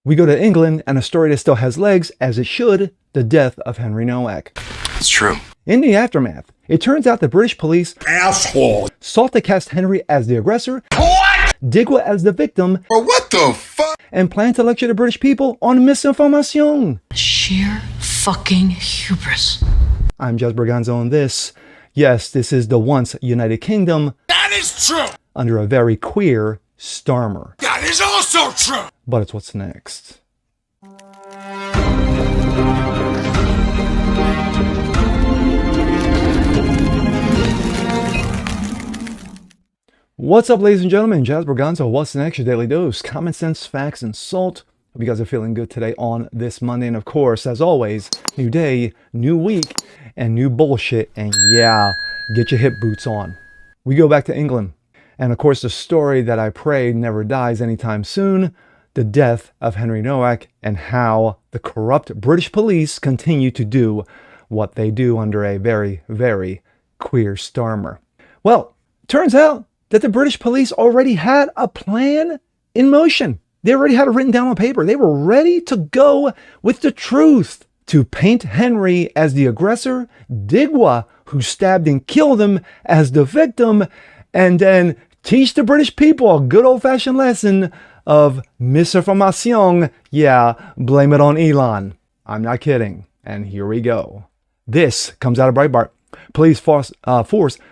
We go to England and a story that still has legs, as it should, the death of Henry Nowak. It's true. In the aftermath, it turns out the British police Asshole. sought to cast Henry as the aggressor, What? Digwa as the victim, Bro, what the fuck? and planned to lecture the British people on misinformation. Sheer fucking hubris. I'm Jazz Berganzo on this. Yes, this is the once United Kingdom That is true. under a very queer Starmer. That is also true. But it's what's next. What's up, ladies and gentlemen? Jazz Berganzo, what's next? Your daily dose. Common sense, facts, and salt. Hope you guys are feeling good today on this Monday. And of course, as always, new day, new week, and new bullshit. And yeah, get your hip boots on. We go back to England. And of course, the story that I pray never dies anytime soon, the death of Henry Nowak and how the corrupt British police continue to do what they do under a very, very queer Starmer. Well, turns out that the British police already had a plan in motion. They already had it written down on paper. They were ready to go with the truth to paint Henry as the aggressor, Digwa, who stabbed and killed him, as the victim, and then teach the British people a good old-fashioned lesson of misinformation. Yeah, blame it on Elon. I'm not kidding. And here we go. This comes out of Breitbart. Police force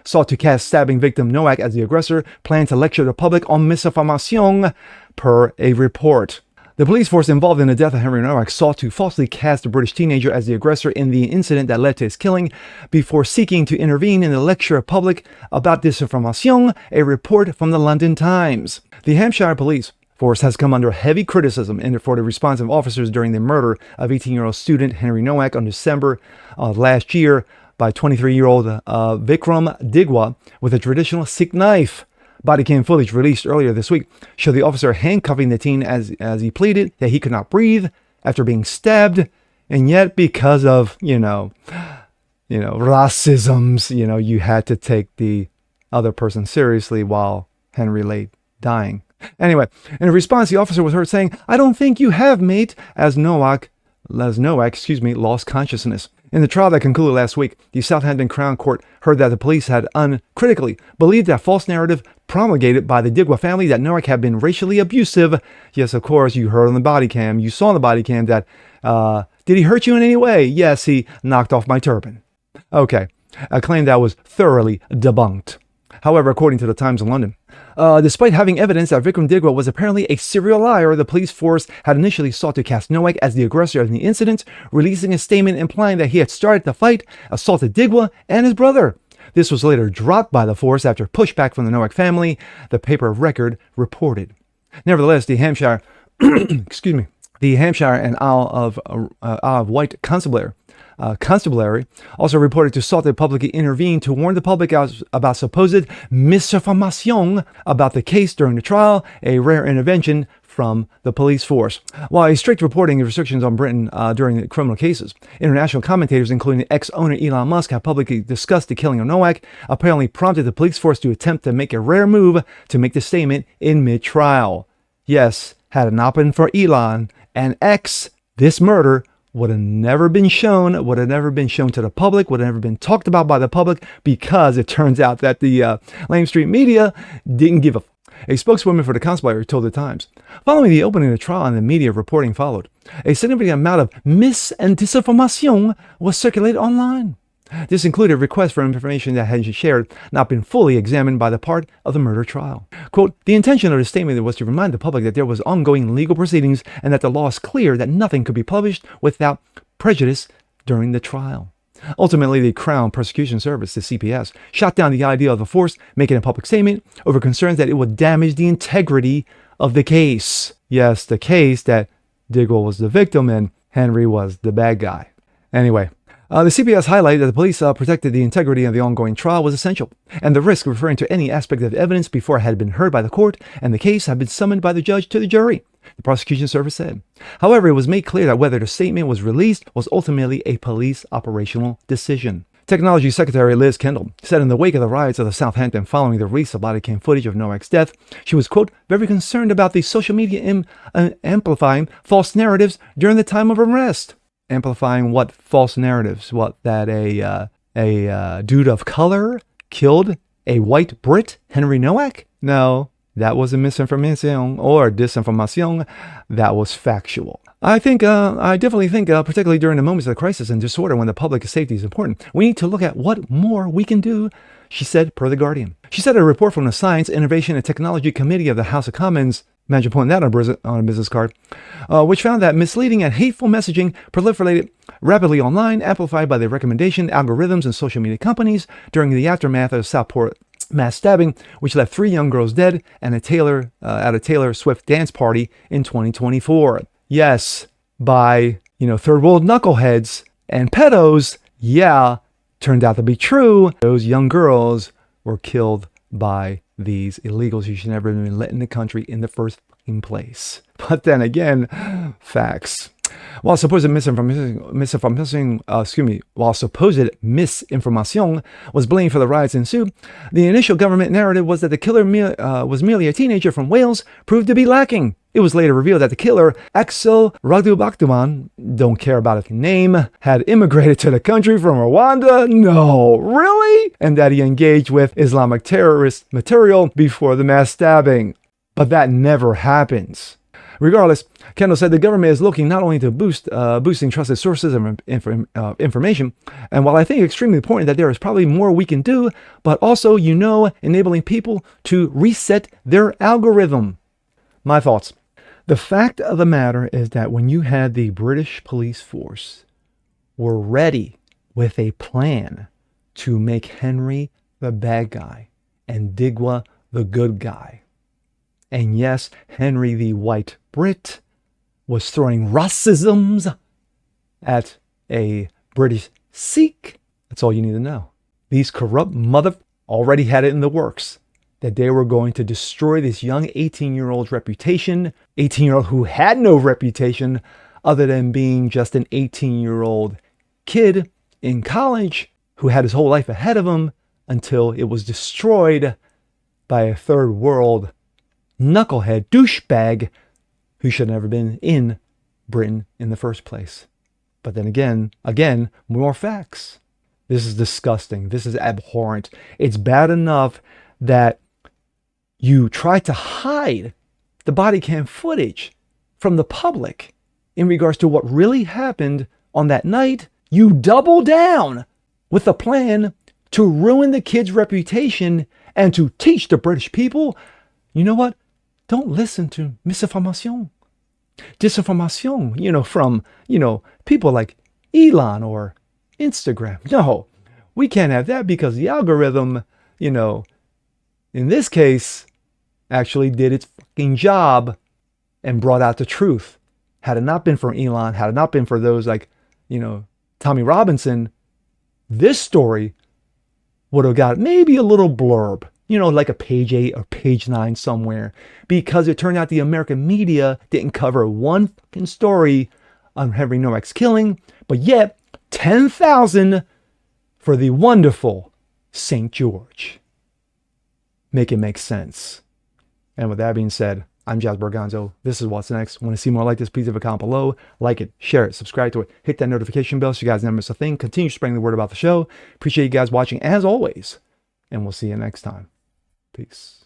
sought to cast stabbing victim Nowak as the aggressor, planned to lecture the public on misinformation, per a report. The police force involved in the death of Henry Nowak sought to falsely cast the British teenager as the aggressor in the incident that led to his killing, before seeking to intervene in the lecture of public about disinformation, a report from the London Times. The Hampshire police force has come under heavy criticism for the response of officers during the murder of 18-year-old student Henry Nowak on December of last year by 23-year-old Vikram Digwa with a traditional Sikh knife. Body cam footage released earlier this week showed the officer handcuffing the teen as he pleaded that he could not breathe after being stabbed, and yet because of, racisms, you had to take the other person seriously while Henry lay dying. Anyway, in response, the officer was heard saying, "I don't think you have, mate," as Nowak, lost consciousness. In the trial that concluded last week, the Southampton Crown Court heard that the police had uncritically believed that false narrative promulgated by the Digwa family that Nowak had been racially abusive. Yes, of course, you heard on the body cam, you saw on the body cam that, did he hurt you in any way? Yes, he knocked off my turban. Okay, a claim that was thoroughly debunked. However, according to the Times of London, despite having evidence that Vikram Digwa was apparently a serial liar, the police force had initially sought to cast Nowak as the aggressor in the incident, releasing a statement implying that he had started the fight, assaulted Digwa and his brother. This was later dropped by the force after pushback from the Nowak family, the paper Record reported. Nevertheless, the Hampshire, the Hampshire and Isle of Wight Constabulary also reported to sought to publicly intervene to warn the public about supposed misinformation about the case during the trial, a rare intervention from the police force. While a strict reporting of restrictions on Britain during the criminal cases, international commentators, including ex-owner Elon Musk, have publicly discussed the killing of Nowak, apparently prompted the police force to attempt to make a rare move to make the statement in mid-trial. Yes, had it not been for Elon and X, this murder would have never been shown to the public, would have never been talked about by the public, because it turns out that the Lame Street media didn't give a f. A spokeswoman for the constabulary told the Times, following the opening of the trial and the media reporting followed, a significant amount of mis and disinformation was circulated online. This included requests for information that had shared not been fully examined by the part of the murder trial. Quote, the intention of the statement was to remind the public that there was ongoing legal proceedings and that the law is clear that nothing could be published without prejudice during the trial. Ultimately, the Crown Prosecution Service, the CPS, shot down the idea of the force making a public statement over concerns that it would damage the integrity of the case. Yes, the case that Digwa was the victim and Henry was the bad guy. Anyway, the CPS highlighted that the police protected the integrity of the ongoing trial was essential, and the risk referring to any aspect of evidence before it had been heard by the court, and the case had been summoned by the judge to the jury, the prosecution service said. However, it was made clear that whether the statement was released was ultimately a police operational decision. Technology Secretary Liz Kendall said in the wake of the riots of the Southampton following the release of body cam footage of Nowak's death, she was, quote, very concerned about the social media amplifying false narratives during the time of arrest. Amplifying what false narratives? What, that a dude of color killed a white Brit, Henry Nowak? No, that wasn't misinformation or disinformation. That was factual. I definitely think, particularly during the moments of crisis and disorder when the public safety is important, we need to look at what more we can do, she said, per The Guardian. She said a report from the Science, Innovation and Technology Committee of the House of Commons, imagine putting that on a business card, which found that misleading and hateful messaging proliferated rapidly online, amplified by the recommendation algorithms and social media companies during the aftermath of Southport mass stabbing, which left 3 young girls dead and at a Taylor Swift dance party in 2024. Yes, by, third world knuckleheads and pedos. Yeah, turned out to be true. Those young girls were killed by these illegals who should never have been let in the country in the first place. But then again, facts. While supposed misinformation was blamed for the riots ensued, the initial government narrative was that the killer was merely a teenager from Wales, proved to be lacking. It was later revealed that the killer, Axel Radubaktuman, don't care about his name, had immigrated to the country from Rwanda. No, really? And that he engaged with Islamic terrorist material before the mass stabbing. But that never happens. Regardless, Kendall said the government is looking not only to boosting trusted sources of information, and while I think extremely important that there is probably more we can do, but also, enabling people to reset their algorithm. My thoughts. The fact of the matter is that when you had the British police force were ready with a plan to make Henry the bad guy and Digwa the good guy, and yes, Henry the white Brit was throwing racisms at a British Sikh. That's all you need to know. These corrupt mother already had it in the works that they were going to destroy this young 18-year-old's reputation. 18-year-old who had no reputation other than being just an 18-year-old kid in college who had his whole life ahead of him until it was destroyed by a third world knucklehead douchebag who should have never been in Britain in the first place. But then again, more facts. This is disgusting. This is abhorrent. It's bad enough that you try to hide the body cam footage from the public in regards to what really happened on that night. You double down with a plan to ruin the kid's reputation and to teach the British people, you know what? Don't listen to misinformation, disinformation, from, people like Elon or Instagram. No, we can't have that because the algorithm, in this case, actually did its fucking job and brought out the truth. Had it not been for Elon, had it not been for those like, Tommy Robinson, this story would have got maybe a little blurb, like a page 8 or page 9 somewhere, because it turned out the American media didn't cover one fucking story on Henry Nowak's killing, but yet 10,000 for the wonderful St. George. Make it make sense. And with that being said, I'm Jazz Berganzo. This is What's Next. Want to see more like this? Please leave a comment below. Like it, share it, subscribe to it, hit that notification bell so you guys never miss a thing. Continue spreading the word about the show. Appreciate you guys watching as always. And we'll see you next time. Peace.